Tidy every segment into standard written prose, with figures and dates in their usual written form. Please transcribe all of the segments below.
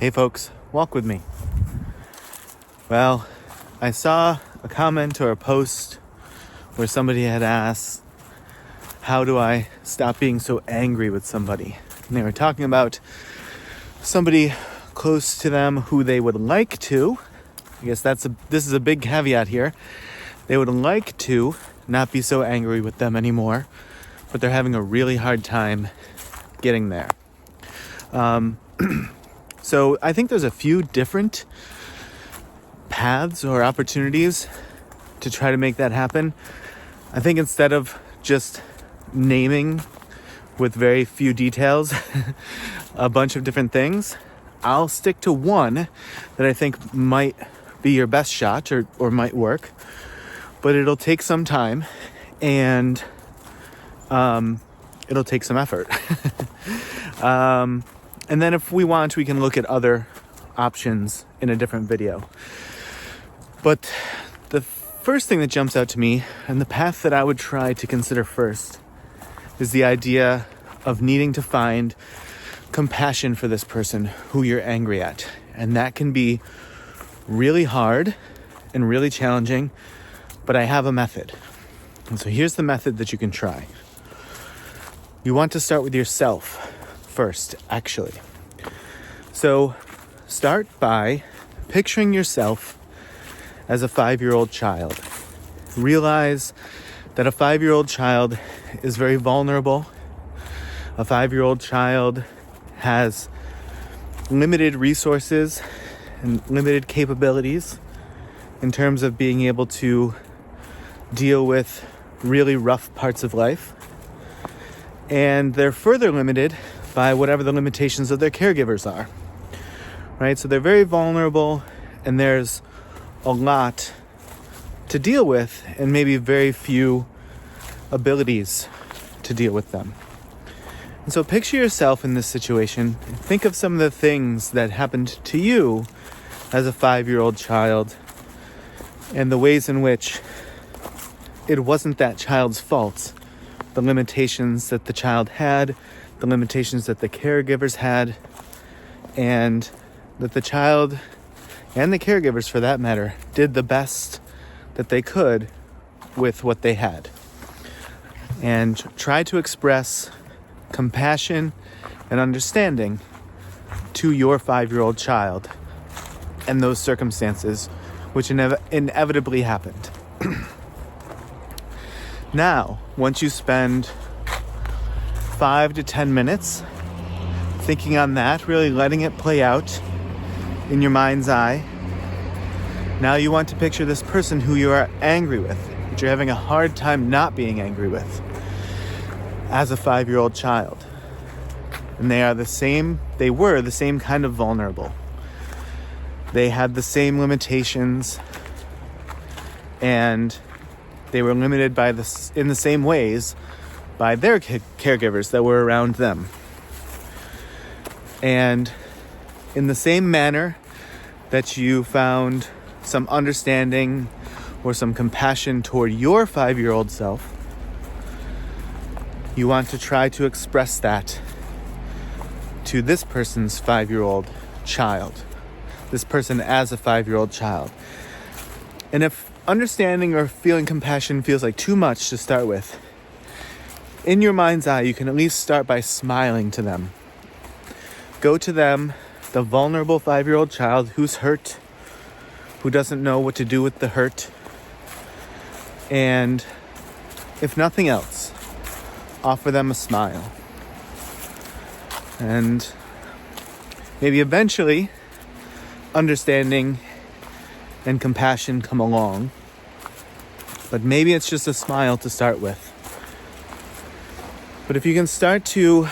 Hey folks, walk with me. Well, I saw a comment or a post where somebody had asked, how do I stop being so angry with somebody? And they were talking about somebody close to them who they would like to, I guess this is a big caveat here, they would like to not be so angry with them anymore, but they're having a really hard time getting there. So I think there's a few different paths or opportunities to try to make that happen. I think instead of just naming with very few details a bunch of different things, I'll stick to one that I think might be your best shot or might work, but it'll take some time and it'll take some effort. And then if we want, we can look at other options in a different video. But the first thing that jumps out to me, and the path that I would try to consider first, is the idea of needing to find compassion for this person who you're angry at. And that can be really hard and really challenging, but I have a method. And so here's the method that you can try. You want to start with yourself first, actually. So start by picturing yourself as a 5-year-old child. Realize that a 5-year-old child is very vulnerable. A 5-year-old child has limited resources and limited capabilities in terms of being able to deal with really rough parts of life. And they're further limited by whatever the limitations of their caregivers are, right? So they're very vulnerable, and there's a lot to deal with and maybe very few abilities to deal with them. And so picture yourself in this situation and think of some of the things that happened to you as a 5-year-old child and the ways in which it wasn't that child's fault. The limitations that the child had, the limitations that the caregivers had, and that the child and the caregivers, for that matter, did the best that they could with what they had. And try to express compassion and understanding to your 5-year-old child and those circumstances which inevitably happened. Now, once you spend 5 to 10 minutes thinking on that, really letting it play out in your mind's eye, now you want to picture this person who you are angry with, that you're having a hard time not being angry with, as a 5-year-old child. And they were the same kind of vulnerable. They had the same limitations, and they were limited in the same ways by their caregivers that were around them. And in the same manner that you found some understanding or some compassion toward your 5-year-old self, you want to try to express that to this person's 5-year-old child, this person as a 5-year-old child. And if understanding or feeling compassion feels like too much to start with, in your mind's eye, you can at least start by smiling to them. Go to them, the vulnerable 5-year-old child who's hurt, who doesn't know what to do with the hurt. And if nothing else, offer them a smile. And maybe eventually understanding and compassion come along. But maybe it's just a smile to start with. But if you can start to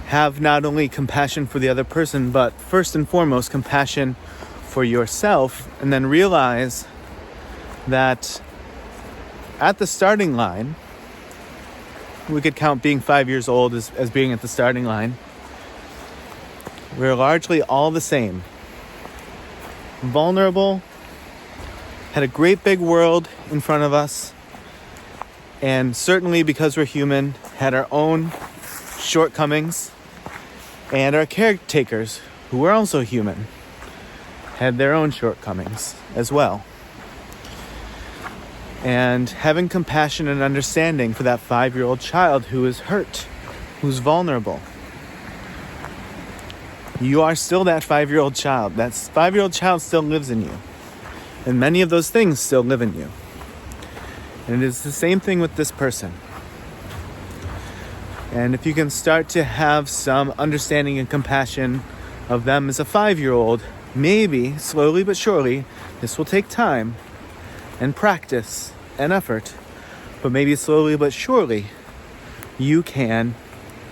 have not only compassion for the other person, but first and foremost, compassion for yourself, and then realize that at the starting line, we could count being 5 years old as being at the starting line, we're largely all the same. Vulnerable, had a great big world in front of us, and certainly because we're human, had our own shortcomings And our caretakers, who were also human, had their own shortcomings as well. And having compassion and understanding for that 5-year-old child who is hurt, who's vulnerable. You are still that 5-year-old child. That 5-year-old child still lives in you. And many of those things still live in you. And it is the same thing with this person. And if you can start to have some understanding and compassion of them as a 5-year-old, maybe, slowly but surely, this will take time and practice and effort, but maybe slowly but surely, you can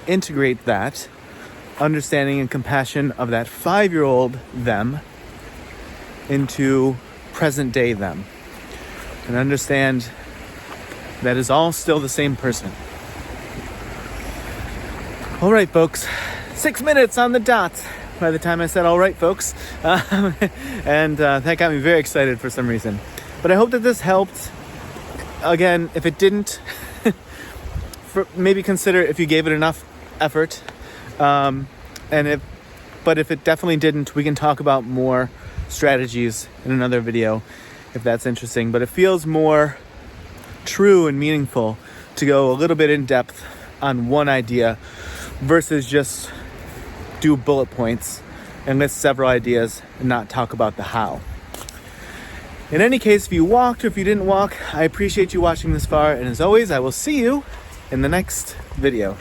integrate that understanding and compassion of that 5-year-old them into present day them, and understand that is all still the same person. All right, folks, 6 minutes on the dot by the time I said all right, folks. And that got me very excited for some reason. But I hope that this helped. Again, if it didn't, maybe consider if you gave it enough effort. But if it definitely didn't, we can talk about more strategies in another video if that's interesting. But it feels more true and meaningful to go a little bit in depth on one idea versus just do bullet points and list several ideas and not talk about the how. In any case, if you walked or if you didn't walk, I appreciate you watching this far. And as always, I will see you in the next video.